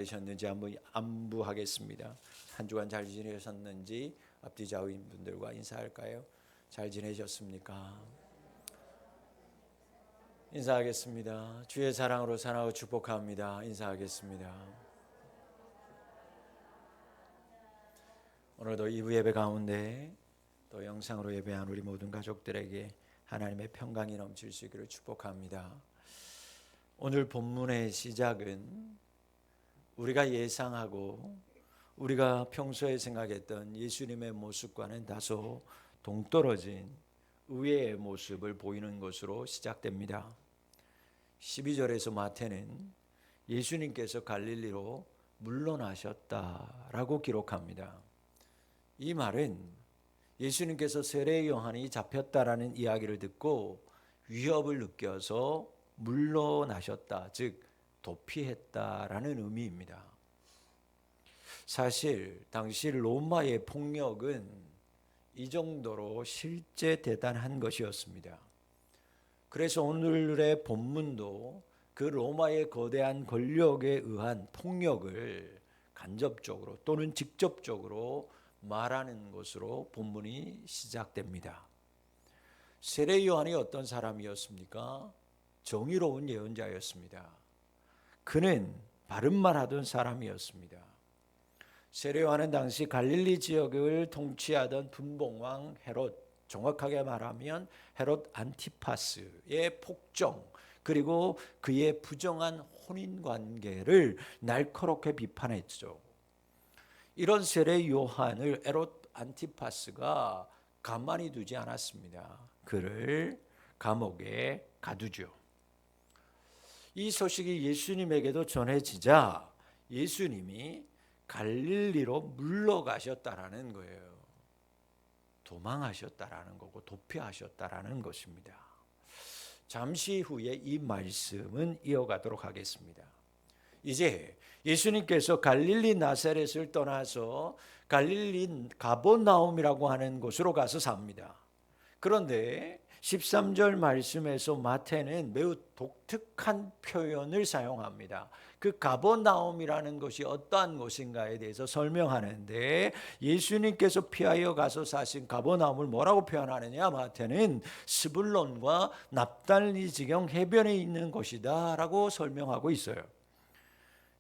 되셨는지 한번 안부하겠습니다. 한 주간 잘 지내셨는지 앞뒤 좌우인 분들과 인사할까요? 잘 지내셨습니까? 인사하겠습니다. 주의 사랑으로 사랑하고 축복합니다. 인사하겠습니다. 오늘도 2부 예배 가운데 또 영상으로 예배한 우리 모든 가족들에게 하나님의 평강이 넘칠 수 있기를 축복합니다. 오늘 본문의 시작은 우리가 예상하고 우리가 평소에 생각했던 예수님의 모습과는 다소 동떨어진 의외의 모습을 보이는 것으로 시작됩니다. 12절에서 마태는 예수님께서 갈릴리로 물러나셨다라고 기록합니다. 이 말은 예수님께서 세례 요한이 잡혔다라는 이야기를 듣고 위협을 느껴서 물러나셨다, 즉 도피했다라는 의미입니다. 사실 당시 로마의 폭력은 이 정도로 실제 대단한 것이었습니다. 그래서 오늘의 본문도 그 로마의 거대한 권력에 의한 폭력을 간접적으로 또는 직접적으로 말하는 것으로 본문이 시작됩니다. 세례 요한이 어떤 사람이었습니까? 정의로운 예언자였습니다. 그는 바른 말하던 사람이었습니다. 세례 요한은 당시 갈릴리 지역을 통치하던 분봉왕 헤롯, 정확하게 말하면 헤롯 안티파스의 폭정, 그리고 그의 부정한 혼인관계를 날카롭게 비판했죠. 이런 세례 요한을 헤롯 안티파스가 가만히 두지 않았습니다. 그를 감옥에 가두죠. 이 소식이 예수님에게도 전해지자 예수님이 갈릴리로 물러가셨다라는 거예요. 도망하셨다라는 거고 도피하셨다라는 것입니다. 잠시 후에 이 말씀은 이어가도록 하겠습니다. 이제 예수님께서 갈릴리 나사렛을 떠나서 갈릴리 가버나움이라고 하는 곳으로 가서 삽니다. 그런데 13절 말씀에서 마태는 매우 독특한 표현을 사용합니다. 그 가버나움이라는 것이 어떠한 곳인가에 대해서 설명하는데 예수님께서 피하여 가서 사신 가버나움을 뭐라고 표현하느냐? 마태는 스불론과 납달리 지경 해변에 있는 곳이다 라고 설명하고 있어요.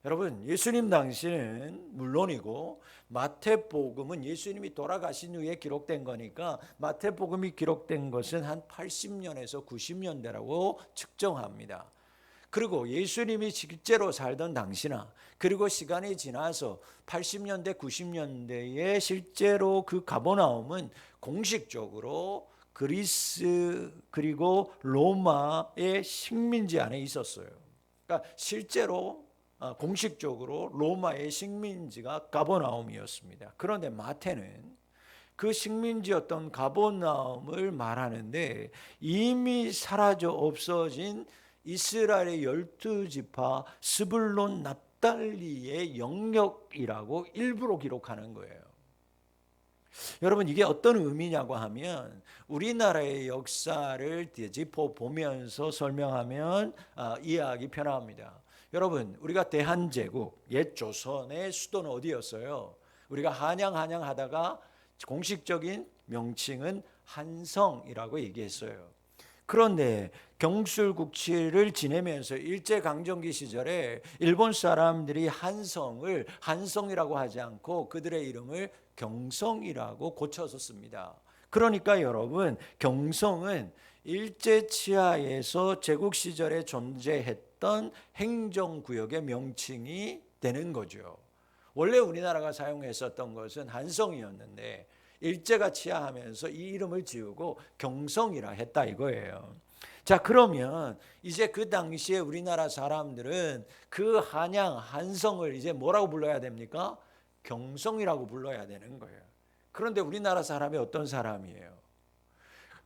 여러분, 예수님 당시는 물론이고 마태복음은 예수님이 돌아가신 후에 기록된 거니까 마태복음이 기록된 것은 한 80년에서 90년대라고 측정합니다. 그리고 예수님이 실제로 살던 당시나 그리고 시간이 지나서 80년대 90년대에 실제로 그 가버나움은 공식적으로 그리스 그리고 로마의 식민지 안에 있었어요. 그러니까 실제로 공식적으로 로마의 식민지가 가버나움이었습니다. 그런데 마태는 그 식민지였던 가버나움을 말하는데 이미 사라져 없어진 이스라엘의 12지파 스불론 납달리의 영역이라고 일부러 기록하는 거예요. 여러분, 이게 어떤 의미냐고 하면 우리나라의 역사를 되짚어 보면서 설명하면 이해하기 편합니다. 여러분, 우리가 대한제국, 옛 조선의 수도는 어디였어요? 우리가 한양 하다가 공식적인 명칭은 한성이라고 얘기했어요. 그런데 경술국치를 지내면서 일제강점기 시절에 일본 사람들이 한성을 한성이라고 하지 않고 그들의 이름을 경성이라고 고쳐서 씁니다. 그러니까 여러분, 경성은 일제 치하에서 제국 시절에 존재했던 행정구역의 명칭이 되는 거죠. 원래 우리나라가 사용했었던 것은 한성이었는데 일제가 치하하면서 이 이름을 지우고 경성이라 했다 이거예요. 자, 그러면 이제 그 당시에 우리나라 사람들은 그 한양 한성을 이제 뭐라고 불러야 됩니까? 경성이라고 불러야 되는 거예요. 그런데 우리나라 사람이 어떤 사람이에요?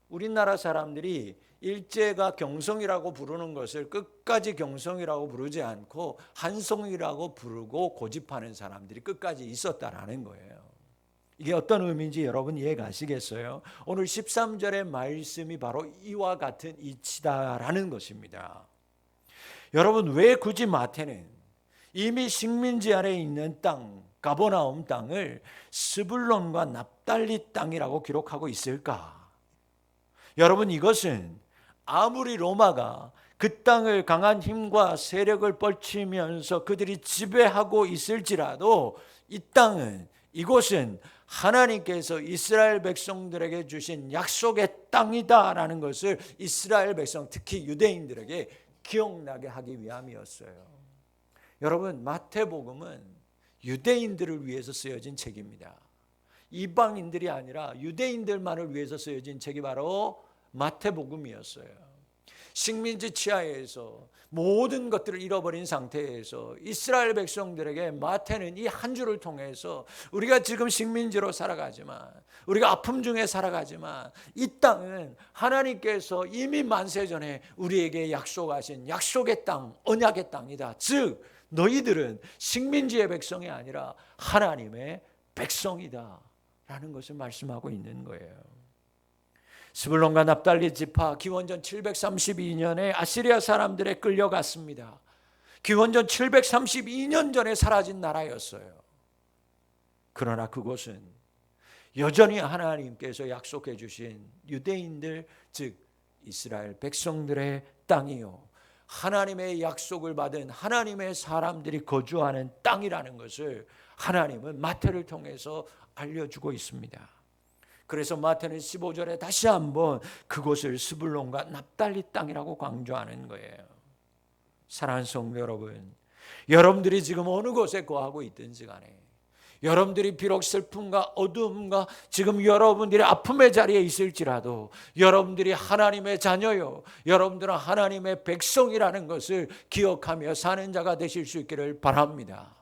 우리나라 사람들이 일제가 경성이라고 부르는 것을 끝까지 경성이라고 부르지 않고 한성이라고 부르고 고집하는 사람들이 끝까지 있었다라는 거예요. 이게 어떤 의미인지 여러분 이해 가시겠어요? 오늘 13절의 말씀이 바로 이와 같은 이치다라는 것입니다. 여러분, 왜 굳이 마태는 이미 식민지 아래에 있는 땅, 가버나움 땅을 스불론과 납달리 땅이라고 기록하고 있을까? 여러분, 이것은 아무리 로마가 그 땅을 강한 힘과 세력을 펼치면서 그들이 지배하고 있을지라도 이 땅은, 이곳은 하나님께서 이스라엘 백성들에게 주신 약속의 땅이다라는 것을 이스라엘 백성, 특히 유대인들에게 기억나게 하기 위함이었어요. 여러분, 마태복음은 유대인들을 위해서 쓰여진 책입니다. 이방인들이 아니라 유대인들만을 위해서 쓰여진 책이 바로 마태복음이었어요. 식민지 치하에서 모든 것들을 잃어버린 상태에서 이스라엘 백성들에게 마태는 이 한 주를 통해서 우리가 지금 식민지로 살아가지만, 우리가 아픔 중에 살아가지만 이 땅은 하나님께서 이미 만세전에 우리에게 약속하신 약속의 땅, 언약의 땅이다. 즉 너희들은 식민지의 백성이 아니라 하나님의 백성이다 라는 것을 말씀하고 있는 거예요. 스불론과 납달리 지파, 기원전 732년에 아시리아 사람들에 끌려갔습니다. 기원전 732년 전에 사라진 나라였어요. 그러나 그곳은 여전히 하나님께서 약속해 주신 유대인들, 즉 이스라엘 백성들의 땅이요, 하나님의 약속을 받은 하나님의 사람들이 거주하는 땅이라는 것을 하나님은 마태를 통해서 알려주고 있습니다. 그래서 마태는 15절에 다시 한번 그곳을 스불론과 납달리 땅이라고 강조하는 거예요. 사랑하는 성도 여러분, 여러분들이 지금 어느 곳에 거하고 있든지 간에, 여러분들이 비록 슬픔과 어두움과 지금 여러분들이 아픔의 자리에 있을지라도 여러분들이 하나님의 자녀요, 여러분들은 하나님의 백성이라는 것을 기억하며 사는 자가 되실 수 있기를 바랍니다.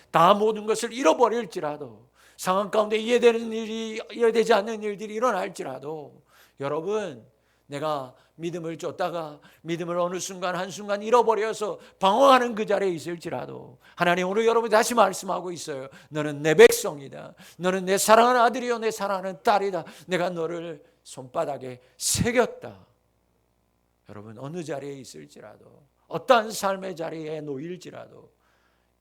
다 모든 것을 잃어버릴지라도, 상황 가운데 이해되는 일이, 이해되지 않는 일들이 일어날지라도, 여러분, 내가 믿음을 쫓다가 믿음을 어느 순간 한순간 잃어버려서 방황하는 그 자리에 있을지라도 하나님 오늘 여러분 다시 말씀하고 있어요. 너는 내 백성이다. 너는 내 사랑하는 아들이요 내 사랑하는 딸이다. 내가 너를 손바닥에 새겼다. 여러분, 어느 자리에 있을지라도, 어떠한 삶의 자리에 놓일지라도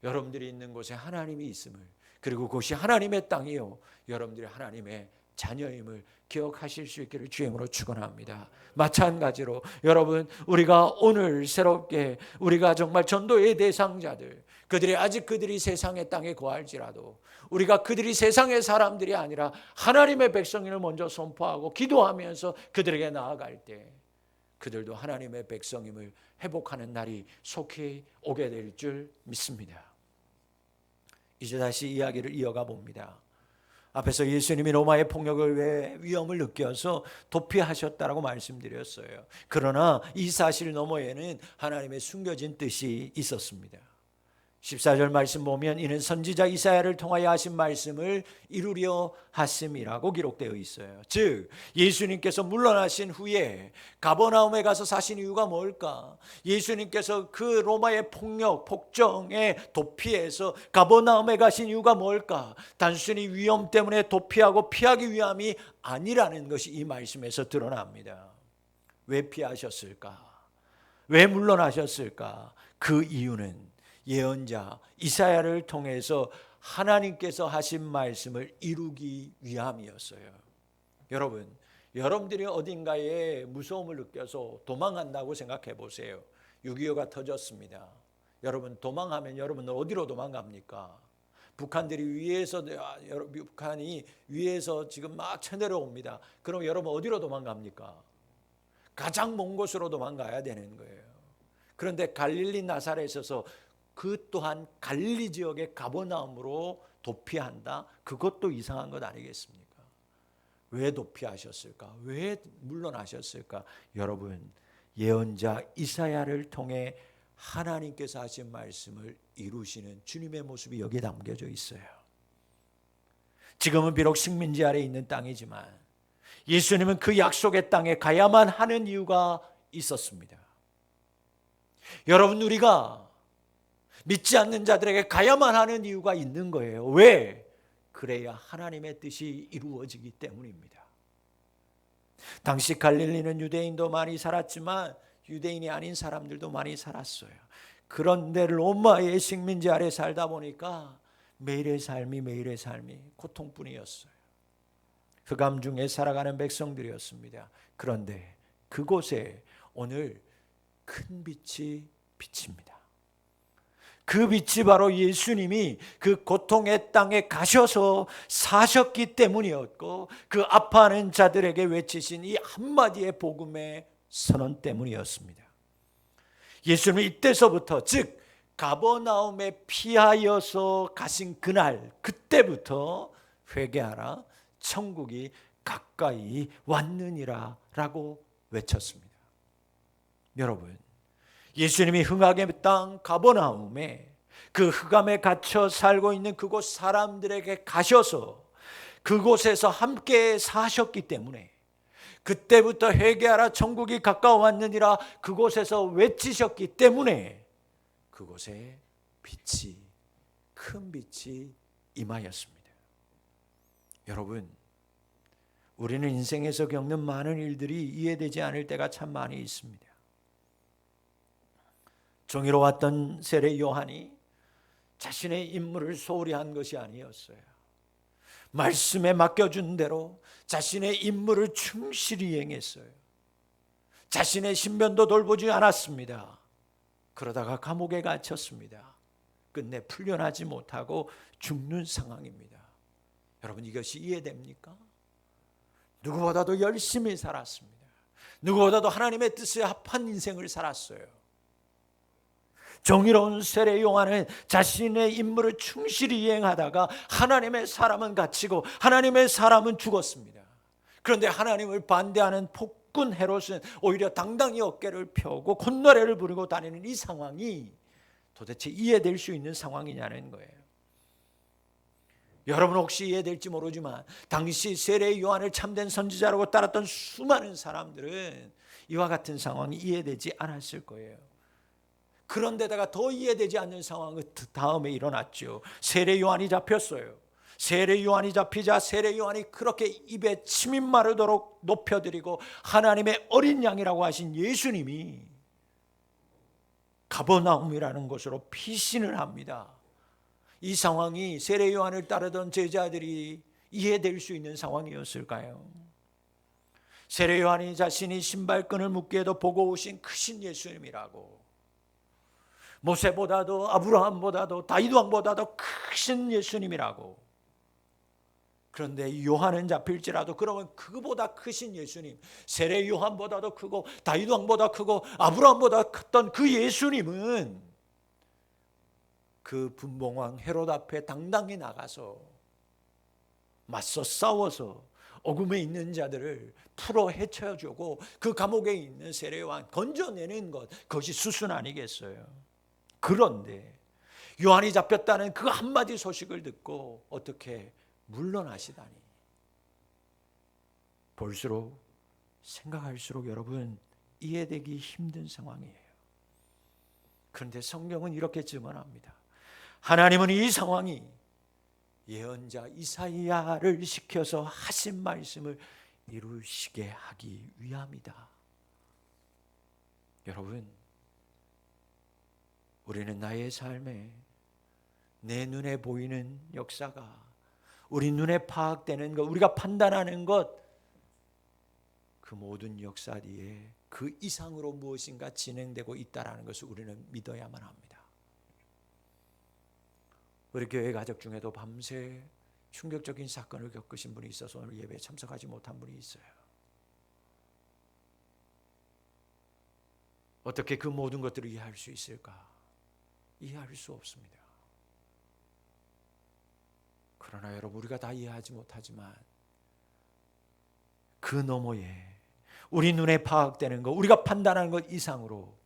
여러분들이 있는 곳에 하나님이 있음을, 그리고 그것이 하나님의 땅이요 여러분들이 하나님의 자녀임을 기억하실 수 있기를 주임으로 축원합니다. 마찬가지로 여러분, 우리가 오늘 새롭게 우리가 정말 전도의 대상자들, 그들이 아직 그들이 세상의 땅에 거할지라도 우리가 그들이 세상의 사람들이 아니라 하나님의 백성임을 먼저 선포하고 기도하면서 그들에게 나아갈 때 그들도 하나님의 백성임을 회복하는 날이 속히 오게 될 줄 믿습니다. 이제 다시 이야기를 이어가 봅니다. 앞에서 예수님이 로마의 폭력을 왜 위험을 느껴서 도피하셨다라고 말씀드렸어요. 그러나 이 사실 너머에는 하나님의 숨겨진 뜻이 있었습니다. 14절 말씀 보면 이는 선지자 이사야를 통하여 하신 말씀을 이루려 하심이라고 기록되어 있어요. 즉 예수님께서 물러나신 후에 가버나움에 가서 사신 이유가 뭘까? 예수님께서 그 로마의 폭력, 폭정에 도피해서 가버나움에 가신 이유가 뭘까? 단순히 위험 때문에 도피하고 피하기 위함이 아니라는 것이 이 말씀에서 드러납니다. 왜 피하셨을까? 왜 물러나셨을까? 그 이유는 예언자 이사야를 통해서 하나님께서 하신 말씀을 이루기 위함이었어요. 여러분, 여러분들이 어딘가에 무서움을 느껴서 도망간다고 생각해 보세요. 6.25가 터졌습니다. 여러분, 도망하면 여러분은 어디로 도망갑니까? 북한이 위에서 지금 막 쳐내려옵니다. 그럼 여러분 어디로 도망갑니까? 가장 먼 곳으로 도망가야 되는 거예요. 그런데 갈릴리 나사렛에서 그 또한 갈릴리 지역의 가버나움으로 도피한다? 그것도 이상한 것 아니겠습니까? 왜 도피하셨을까? 왜 물러나셨을까? 여러분, 예언자 이사야를 통해 하나님께서 하신 말씀을 이루시는 주님의 모습이 여기에 담겨져 있어요. 지금은 비록 식민지 아래에 있는 땅이지만 예수님은 그 약속의 땅에 가야만 하는 이유가 있었습니다. 여러분, 우리가 믿지 않는 자들에게 가야만 하는 이유가 있는 거예요. 왜? 그래야 하나님의 뜻이 이루어지기 때문입니다. 당시 갈릴리는 유대인도 많이 살았지만 유대인이 아닌 사람들도 많이 살았어요. 그런데 로마의 식민지 아래 살다 보니까 매일의 삶이 고통뿐이었어요. 흑암 중에 살아가는 백성들이었습니다. 그런데 그곳에 오늘 큰 빛이 비칩니다. 그 빛이 바로 예수님이 그 고통의 땅에 가셔서 사셨기 때문이었고, 그 아파하는 자들에게 외치신 이 한마디의 복음의 선언 때문이었습니다. 예수님은 이때서부터, 즉 가버나움에 피하여서 가신 그날, 그때부터 회개하라, 천국이 가까이 왔느니라 라고 외쳤습니다. 여러분, 예수님이 흑암의 땅 가버나움에, 그 흑암에 갇혀 살고 있는 그곳 사람들에게 가셔서 그곳에서 함께 사셨기 때문에, 그때부터 회개하라 천국이 가까워왔느니라 그곳에서 외치셨기 때문에 그곳에 빛이, 큰 빛이 임하였습니다. 여러분, 우리는 인생에서 겪는 많은 일들이 이해되지 않을 때가 참 많이 있습니다. 종이로 왔던 세례 요한이 자신의 임무를 소홀히 한 것이 아니었어요. 말씀에 맡겨준 대로 자신의 임무를 충실히 행했어요. 자신의 신변도 돌보지 않았습니다. 그러다가 감옥에 갇혔습니다. 끝내 풀려나지 못하고 죽는 상황입니다. 여러분, 이것이 이해됩니까? 누구보다도 열심히 살았습니다. 누구보다도 하나님의 뜻에 합한 인생을 살았어요. 정의로운 세례 요한은 자신의 임무를 충실히 이행하다가 하나님의 사람은 갇히고 하나님의 사람은 죽었습니다. 그런데 하나님을 반대하는 폭군 헤롯은 오히려 당당히 어깨를 펴고 콧노래를 부르고 다니는 이 상황이 도대체 이해될 수 있는 상황이냐는 거예요. 여러분 혹시 이해될지 모르지만 당시 세례 요한을 참된 선지자라고 따랐던 수많은 사람들은 이와 같은 상황이 이해되지 않았을 거예요. 그런데다가 더 이해되지 않는 상황은 다음에 일어났죠. 세례 요한이 잡혔어요. 세례 요한이 잡히자 세례 요한이 그렇게 입에 침이 마르도록 높여드리고 하나님의 어린 양이라고 하신 예수님이 가버나움이라는 곳으로 피신을 합니다. 이 상황이 세례 요한을 따르던 제자들이 이해될 수 있는 상황이었을까요? 세례 요한이 자신이 신발끈을 묶기에도 보고 오신 크신 예수님이라고, 모세보다도 아브라함보다도 다윗 왕보다도 크신 예수님이라고. 그런데 요한은 잡힐지라도 그러면 그보다 크신 예수님, 세례 요한보다도 크고 다윗 왕보다 크고 아브라함보다 컸던 그 예수님은 그 분봉왕 헤롯 앞에 당당히 나가서 맞서 싸워서 어둠에 있는 자들을 풀어 헤쳐주고 그 감옥에 있는 세례 요한 건져내는 것, 그것이 수순 아니겠어요? 그런데 요한이 잡혔다는 그 한마디 소식을 듣고 어떻게 물러나시다니, 볼수록 생각할수록 여러분 이해되기 힘든 상황이에요. 그런데 성경은 이렇게 증언합니다. 하나님은 이 상황이 예언자 이사야를 시켜서 하신 말씀을 이루시게 하기 위함이다. 여러분, 우리는 나의 삶에 내 눈에 보이는 역사가, 우리 눈에 파악되는 것, 우리가 판단하는 것, 그 모든 역사 뒤에 그 이상으로 무엇인가 진행되고 있다는 것을 우리는 믿어야만 합니다. 우리 교회 가족 중에도 밤새 충격적인 사건을 겪으신 분이 있어서 오늘 예배에 참석하지 못한 분이 있어요. 어떻게 그 모든 것들을 이해할 수 있을까? 이해할 수 없습니다. 그러나 여러분, 우리가 다 이해하지 못하지만 그 너머에 우리 눈에 파악되는 것, 우리가 판단하는 것 이상으로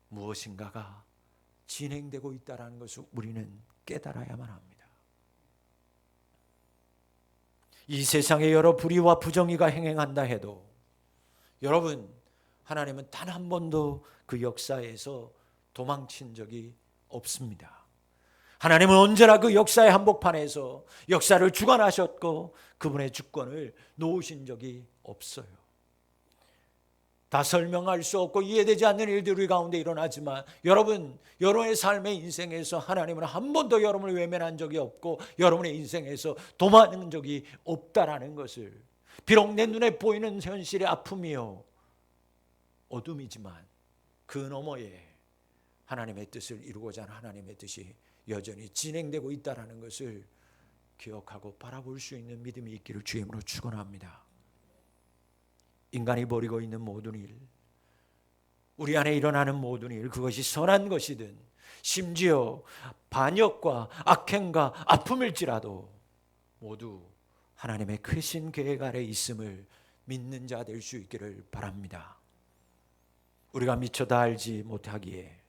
무엇인가가 진행되고 있다는 것을 우리는 깨달아야만 합니다. 이 세상에 여러 불의와 부정의가 행행한다 해도 여러분, 하나님은 단 한 번도 그 역사에서 도망친 적이 없습니다. 하나님은 언제나 그 역사의 한복판에서 역사를 주관하셨고 그분의 주권을 놓으신 적이 없어요. 다 설명할 수 없고 이해되지 않는 일들이 우리 가운데 일어나지만 여러분의 삶의 인생에서 하나님은 한 번도 여러분을 외면한 적이 없고 여러분의 인생에서 도망한 적이 없다라는 것을, 비록 내 눈에 보이는 현실의 아픔이요 어둠이지만 그 너머에 하나님의 뜻을 이루고자 하는 하나님의 뜻이 여전히 진행되고 있다는 것을 기억하고 바라볼 수 있는 믿음이 있기를 주임으로 축원합니다. 인간이 벌이고 있는 모든 일, 우리 안에 일어나는 모든 일, 그것이 선한 것이든 심지어 반역과 악행과 아픔일지라도 모두 하나님의 크신 계획 아래 있음을 믿는 자 될 수 있기를 바랍니다. 우리가 미처 다 알지 못하기에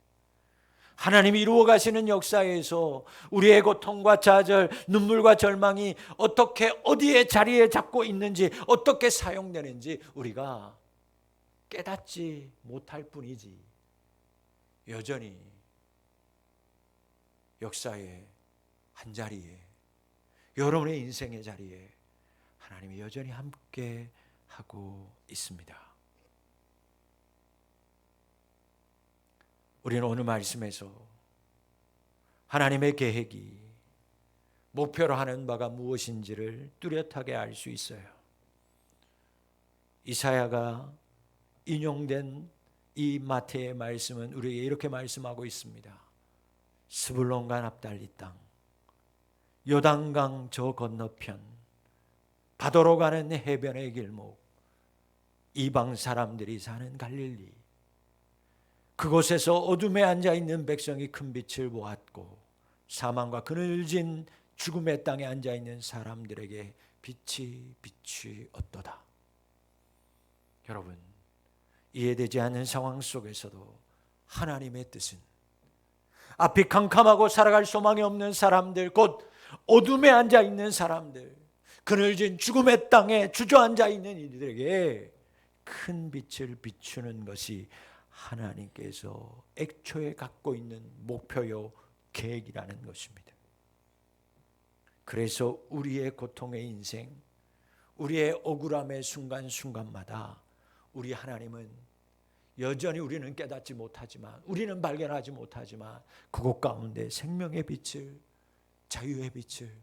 하나님이 이루어 가시는 역사에서 우리의 고통과 좌절, 눈물과 절망이 어떻게 어디에 자리에 잡고 있는지, 어떻게 사용되는지 우리가 깨닫지 못할 뿐이지, 여전히 역사의 한 자리에, 여러분의 인생의 자리에 하나님이 여전히 함께 하고 있습니다. 우리는 오늘 말씀에서 하나님의 계획이 목표로 하는 바가 무엇인지를 뚜렷하게 알 수 있어요. 이사야가 인용된 이 마태의 말씀은 우리에게 이렇게 말씀하고 있습니다. 스불론과 납달리 땅, 요단강 저 건너편, 바다로 가는 해변의 길목, 이방 사람들이 사는 갈릴리, 그곳에서 어둠에 앉아있는 백성이 큰 빛을 보았고 사망과 그늘진 죽음의 땅에 앉아있는 사람들에게 빛이 비추었도다. 여러분, 이해되지 않는 상황 속에서도 하나님의 뜻은 앞이 캄캄하고 살아갈 소망이 없는 사람들, 곧 어둠에 앉아있는 사람들, 그늘진 죽음의 땅에 주저앉아 있는 이들에게 큰 빛을 비추는 것이 하나님께서 애초에 갖고 있는 목표요 계획이라는 것입니다. 그래서 우리의 고통의 인생, 우리의 억울함의 순간순간마다 우리 하나님은 여전히 우리는 깨닫지 못하지만, 우리는 발견하지 못하지만 그곳 가운데 생명의 빛을, 자유의 빛을,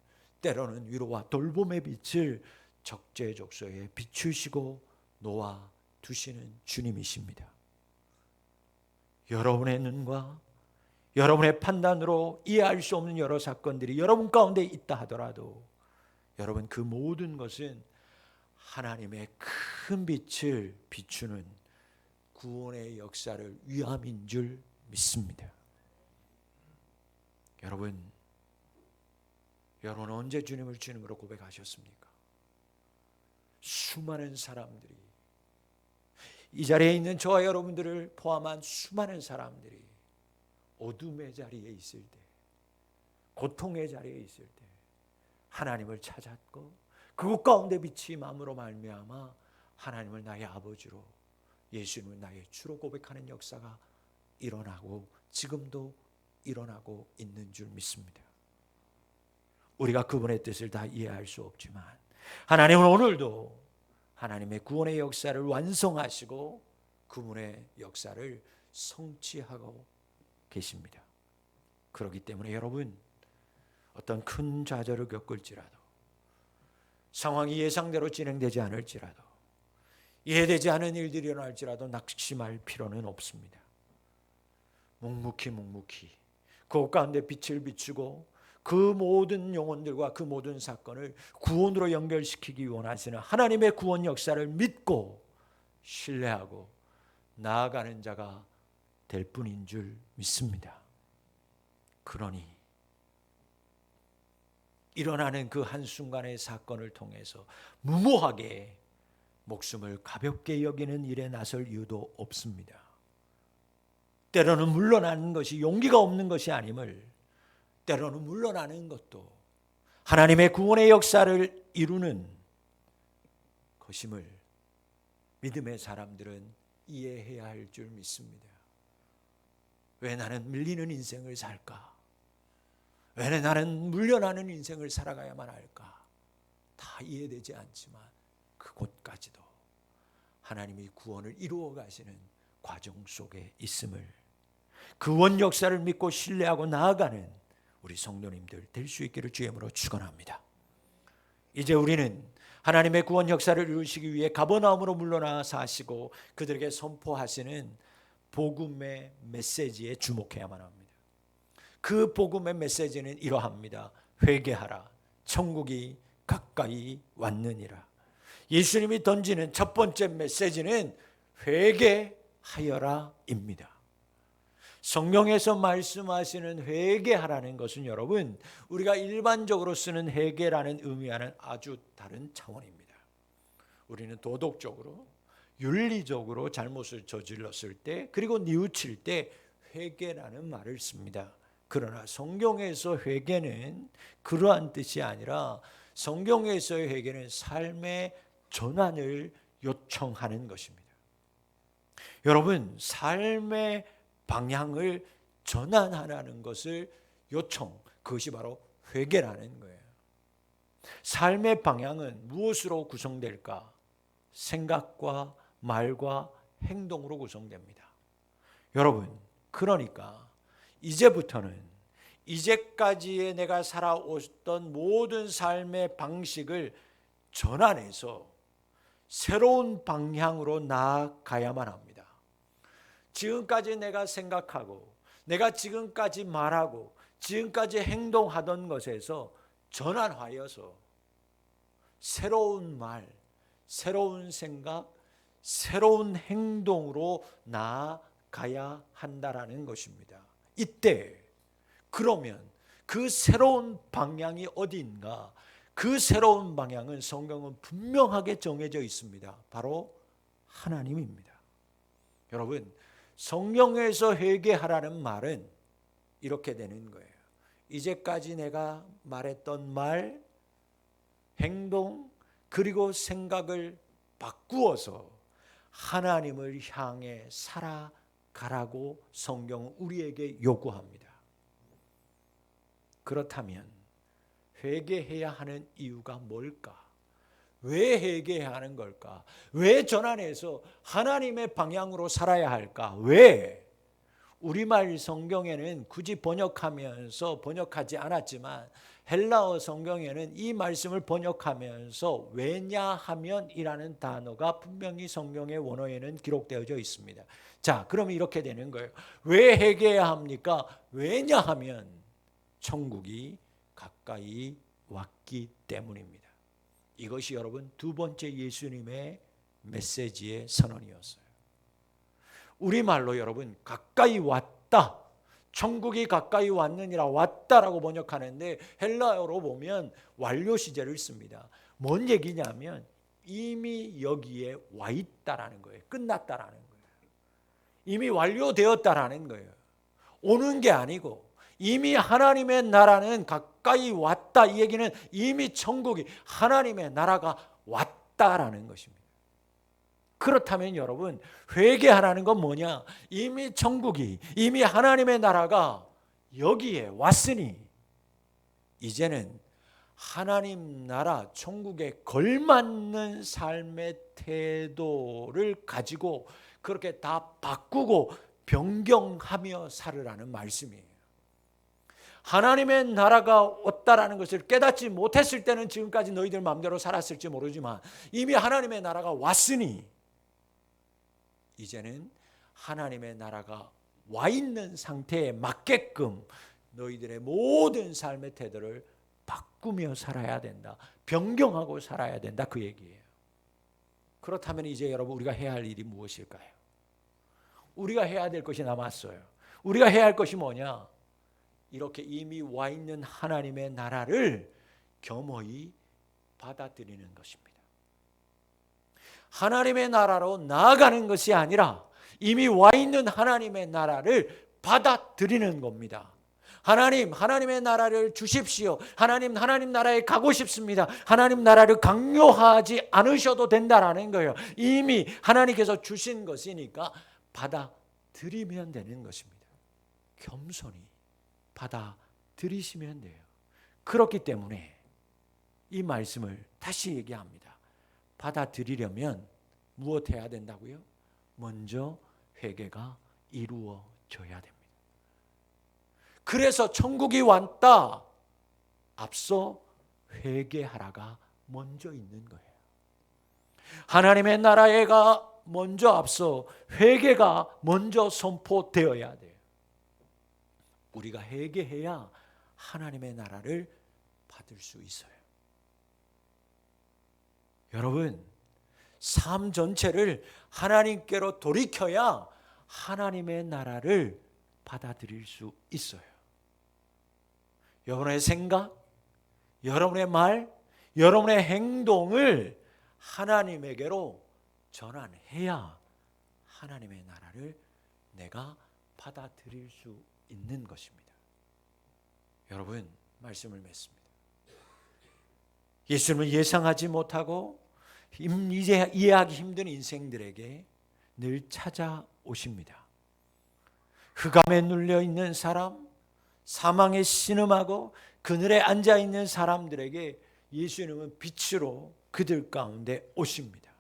때로는 위로와 돌봄의 빛을 적재적소에 비추시고 놓아 두시는 주님이십니다. 여러분의 눈과 여러분의 판단으로 이해할 수 없는 여러 사건들이 여러분 가운데 있다 하더라도 여러분, 그 모든 것은 하나님의 큰 빛을 비추는 구원의 역사를 위함인 줄 믿습니다. 여러분 언제 주님을 주님으로 고백하셨습니까? 수많은 사람들이, 이 자리에 있는 저와 여러분들을 포함한 수많은 사람들이 어둠의 자리에 있을 때, 고통의 자리에 있을 때 하나님을 찾았고 그곳 가운데 빛이 임함으로 말미암아 하나님을 나의 아버지로, 예수님을 나의 주로 고백하는 역사가 일어나고 지금도 일어나고 있는 줄 믿습니다. 우리가 그분의 뜻을 다 이해할 수 없지만 하나님은 오늘도 하나님의 구원의 역사를 완성하시고 그분의 역사를 성취하고 계십니다. 그렇기 때문에 여러분, 어떤 큰 좌절을 겪을지라도, 상황이 예상대로 진행되지 않을지라도, 이해되지 않은 일들이 일어날지라도 낙심할 필요는 없습니다. 묵묵히 그 가운데 빛을 비추고 그 모든 영혼들과 그 모든 사건을 구원으로 연결시키기 원하시는 하나님의 구원 역사를 믿고 신뢰하고 나아가는 자가 될 뿐인 줄 믿습니다. 그러니 일어나는 그 한순간의 사건을 통해서 무모하게 목숨을 가볍게 여기는 일에 나설 이유도 없습니다. 때로는 물러나는 것이 용기가 없는 것이 아님을, 때로는 물러나는 것도 하나님의 구원의 역사를 이루는 것임을 믿음의 사람들은 이해해야 할 줄 믿습니다. 왜 나는 밀리는 인생을 살까? 왜 나는 물려나는 인생을 살아가야만 할까? 다 이해되지 않지만 그곳까지도 하나님이 구원을 이루어 가시는 과정 속에 있음을, 구원 역사를 믿고 신뢰하고 나아가는 우리 성도님들 될 수 있기를 주의 이름으로 축원합니다. 이제 우리는 하나님의 구원 역사를 이루시기 위해 가버나움으로 물러나 사시고 그들에게 선포하시는 복음의 메시지에 주목해야만 합니다. 그 복음의 메시지는 이러합니다. 회개하라, 천국이 가까이 왔느니라. 예수님이 던지는 첫 번째 메시지는 회개하여라입니다. 성경에서 말씀하시는 회개하라는 것은 여러분, 우리가 일반적으로 쓰는 회개라는 의미와는 아주 다른 차원입니다. 우리는 도덕적으로, 윤리적으로 잘못을 저질렀을 때, 그리고 뉘우칠 때 회개라는 말을 씁니다. 그러나 성경에서 회개는 그러한 뜻이 아니라 성경에서의 회개는 삶의 전환을 요청하는 것입니다. 여러분, 삶의 방향을 전환하라는 것을 요청, 그것이 바로 회개라는 거예요. 삶의 방향은 무엇으로 구성될까? 생각과 말과 행동으로 구성됩니다. 여러분, 그러니까 이제부터는 이제까지의 내가 살아왔던 모든 삶의 방식을 전환해서 새로운 방향으로 나아가야만 합니다. 지금까지 내가 생각하고 내가 지금까지 말하고 지금까지 행동하던 것에서 전환하여서 새로운 말, 새로운 생각, 새로운 행동으로 나아가야 한다라는 것입니다. 이때 그러면 그 새로운 방향이 어디인가? 그 새로운 방향은 성경은 분명하게 정해져 있습니다. 바로 하나님입니다. 여러분, 성경에서 회개하라는 말은 이렇게 되는 거예요. 이제까지 내가 말했던 말, 행동, 그리고 생각을 바꾸어서 하나님을 향해 살아가라고 성경은 우리에게 요구합니다. 그렇다면 회개해야 하는 이유가 뭘까? 왜 회개해야 하는 걸까? 왜 전환해서 하나님의 방향으로 살아야 할까? 왜? 우리말 성경에는 굳이 번역하지 않았지만 헬라어 성경에는 이 말씀을 번역하면서 왜냐하면이라는 단어가 분명히 성경의 원어에는 기록되어져 있습니다. 자, 그러면 이렇게 되는 거예요. 왜 회개해야 합니까? 왜냐하면 천국이 가까이 왔기 때문입니다. 이것이 여러분 두 번째 예수님의 메시지의 선언이었어요. 우리말로 여러분 가까이 왔다, 천국이 가까이 왔느니라, 왔다라고 번역하는데 헬라어로 보면 완료 시제를 씁니다. 뭔 얘기냐면 이미 여기에 와 있다라는 거예요. 끝났다라는 거예요. 이미 완료되었다라는 거예요. 오는 게 아니고 이미 하나님의 나라는 가까이 왔다. 이 얘기는 이미 천국이, 하나님의 나라가 왔다라는 것입니다. 그렇다면 여러분, 회개하라는 건 뭐냐? 이미 천국이, 이미 하나님의 나라가 여기에 왔으니 이제는 하나님 나라 천국에 걸맞는 삶의 태도를 가지고 그렇게 다 바꾸고 변경하며 살으라는 말씀이에요. 하나님의 나라가 왔다라는 것을 깨닫지 못했을 때는 지금까지 너희들 마음대로 살았을지 모르지만 이미 하나님의 나라가 왔으니 이제는 하나님의 나라가 와 있는 상태에 맞게끔 너희들의 모든 삶의 태도를 바꾸며 살아야 된다. 변경하고 살아야 된다. 그 얘기예요. 그렇다면 이제 여러분 우리가 해야 할 일이 무엇일까요? 우리가 해야 될 것이 남았어요. 우리가 해야 할 것이 뭐냐? 이렇게 이미 와 있는 하나님의 나라를 겸허히 받아들이는 것입니다. 하나님의 나라로 나아가는 것이 아니라 이미 와 있는 하나님의 나라를 받아들이는 겁니다. 하나님, 하나님의 나라를 주십시오. 하나님 나라에 가고 싶습니다. 하나님 나라를 강요하지 않으셔도 된다라는 거예요. 이미 하나님께서 주신 것이니까 받아들이면 되는 것입니다. 겸손히 받아들이시면 돼요. 그렇기 때문에 이 말씀을 다시 얘기합니다. 받아들이려면 무엇 해야 된다고요? 먼저 회개가 이루어져야 됩니다. 그래서 천국이 왔다. 앞서 회개하라가 먼저 있는 거예요. 하나님의 나라가 먼저 앞서 회개가 먼저 선포되어야 돼요. 우리가 회개해야 하나님의 나라를 받을 수 있어요. 여러분, 삶 전체를 하나님께로 돌이켜야 하나님의 나라를 받아들일 수 있어요. 여러분의 생각, 여러분의 말, 여러분의 행동을 하나님에게로 전환해야 하나님의 나라를 내가 받아들일 수 있는 것입니다. 여러분, 말씀을 맺습니다. 예수님을 예상하지 못하고 이제 이해하기 힘든 인생들에게 늘 찾아오십니다. 흑암에 눌려 있는 사람, 사망에 신음하고 그늘에 앉아 있는 사람들에게 예수님은 빛으로 그들 가운데 오십니다.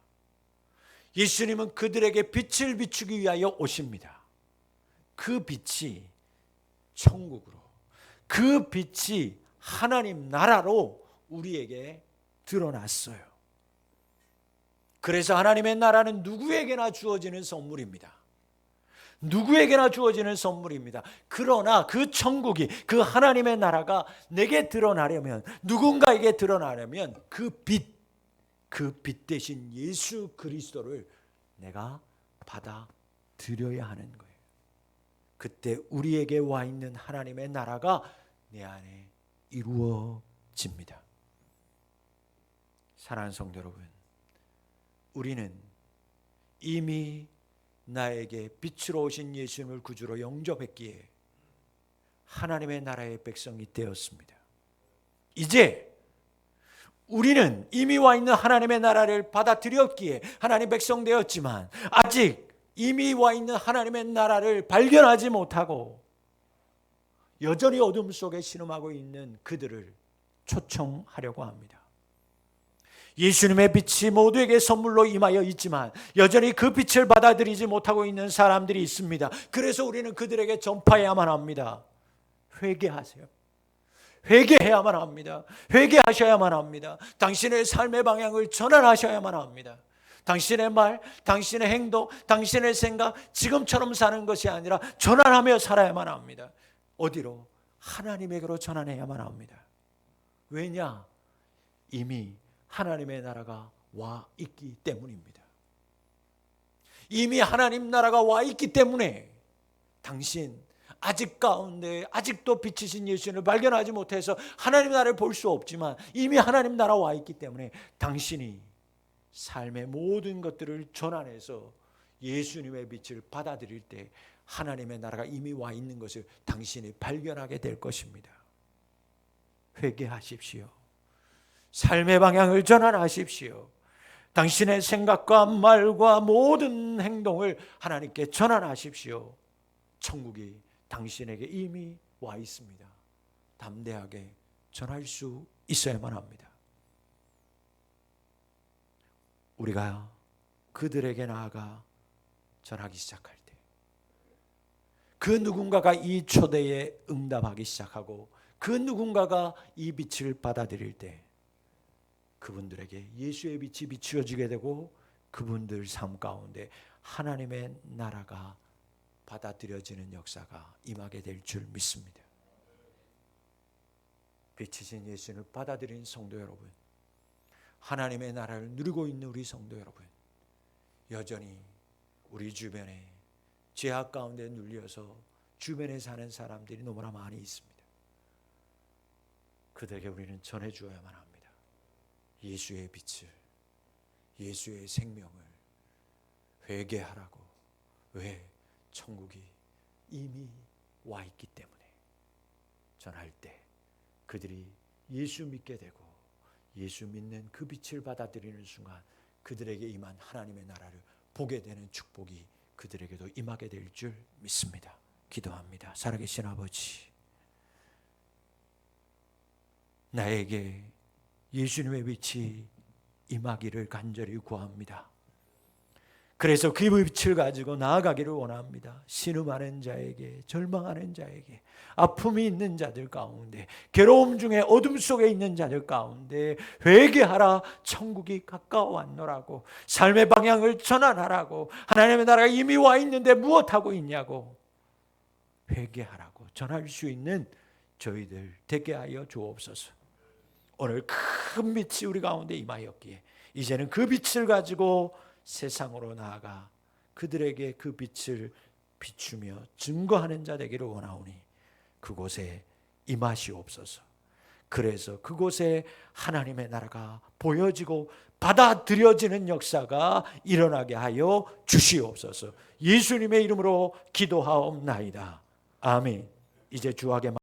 예수님은 그들에게 빛을 비추기 위하여 오십니다. 그 빛이 천국으로, 그 빛이 하나님 나라로 우리에게 드러났어요. 그래서 하나님의 나라는 누구에게나 주어지는 선물입니다. 누구에게나 주어지는 선물입니다. 그러나 그 천국이, 그 하나님의 나라가 내게 드러나려면, 누군가에게 드러나려면 그 빛 대신 예수 그리스도를 내가 받아들여야 하는 거예요. 그때 우리에게 와 있는 하나님의 나라가 내 안에 이루어집니다. 사랑하는 성도 여러분, 우리는 이미 나에게 빛으로 오신 예수님을 구주로 영접했기에 하나님의 나라의 백성이 되었습니다. 이제 우리는 이미 와 있는 하나님의 나라를 받아들였기에 하나님 백성 되었지만, 아직 이미 와 있는 하나님의 나라를 발견하지 못하고 여전히 어둠 속에 신음하고 있는 그들을 초청하려고 합니다. 예수님의 빛이 모두에게 선물로 임하여 있지만 여전히 그 빛을 받아들이지 못하고 있는 사람들이 있습니다. 그래서 우리는 그들에게 전파해야만 합니다. 회개하세요. 회개해야만 합니다. 회개하셔야만 합니다. 당신의 삶의 방향을 전환하셔야만 합니다. 당신의 말, 당신의 행동, 당신의 생각, 지금처럼 사는 것이 아니라 전환하며 살아야만 합니다. 어디로? 하나님에게로 전환해야만 합니다. 왜냐? 이미 하나님의 나라가 와 있기 때문입니다. 이미 하나님 나라가 와 있기 때문에 당신 아직 가운데 아직도 빛이신 예수님을 발견하지 못해서 하나님 나라를 볼 수 없지만, 이미 하나님 나라 와 있기 때문에 당신이 삶의 모든 것들을 전환해서 예수님의 빛을 받아들일 때 하나님의 나라가 이미 와 있는 것을 당신이 발견하게 될 것입니다. 회개하십시오. 삶의 방향을 전환하십시오. 당신의 생각과 말과 모든 행동을 하나님께 전환하십시오. 천국이 당신에게 이미 와 있습니다. 담대하게 전할 수 있어야만 합니다. 우리가 그들에게 나아가 전하기 시작할 때, 그 누군가가 이 초대에 응답하기 시작하고 그 누군가가 이 빛을 받아들일 때 그분들에게 예수의 빛이 비추어지게 되고 그분들 삶 가운데 하나님의 나라가 받아들여지는 역사가 임하게 될 줄 믿습니다. 빛이신 예수님을 받아들인 성도 여러분, 하나님의 나라를 누리고 있는 우리 성도 여러분, 여전히 우리 주변에 죄악 가운데 눌려서 주변에 사는 사람들이 너무나 많이 있습니다. 그들에게 우리는 전해주어야만 합니다. 예수의 빛을, 예수의 생명을 회개하라고. 왜? 천국이 이미 와 있기 때문에. 전할 때 그들이 예수 믿게 되고 예수 믿는 그 빛을 받아들이는 순간 그들에게 임한 하나님의 나라를 보게 되는 축복이 그들에게도 임하게 될 줄 믿습니다. 기도합니다. 살아계신 아버지, 나에게 예수님의 빛이 임하기를 간절히 구합니다. 그래서 그 빛을 가지고 나아가기를 원합니다. 신음하는 자에게, 절망하는 자에게, 아픔이 있는 자들 가운데, 괴로움 중에 어둠 속에 있는 자들 가운데 회개하라, 천국이 가까워왔노라고, 삶의 방향을 전환하라고, 하나님의 나라가 이미 와 있는데 무엇하고 있냐고 회개하라고 전할 수 있는 저희들 되게 하여 주옵소서. 오늘 큰 빛이 우리 가운데 임하였기에 이제는 그 빛을 가지고 세상으로 나아가 그들에게 그 빛을 비추며 증거하는 자 되기를 원하오니 그곳에 임하시옵소서. 그래서 그곳에 하나님의 나라가 보여지고 받아들여지는 역사가 일어나게 하여 주시옵소서. 예수님의 이름으로 기도하옵나이다. 아멘. 이제 주하게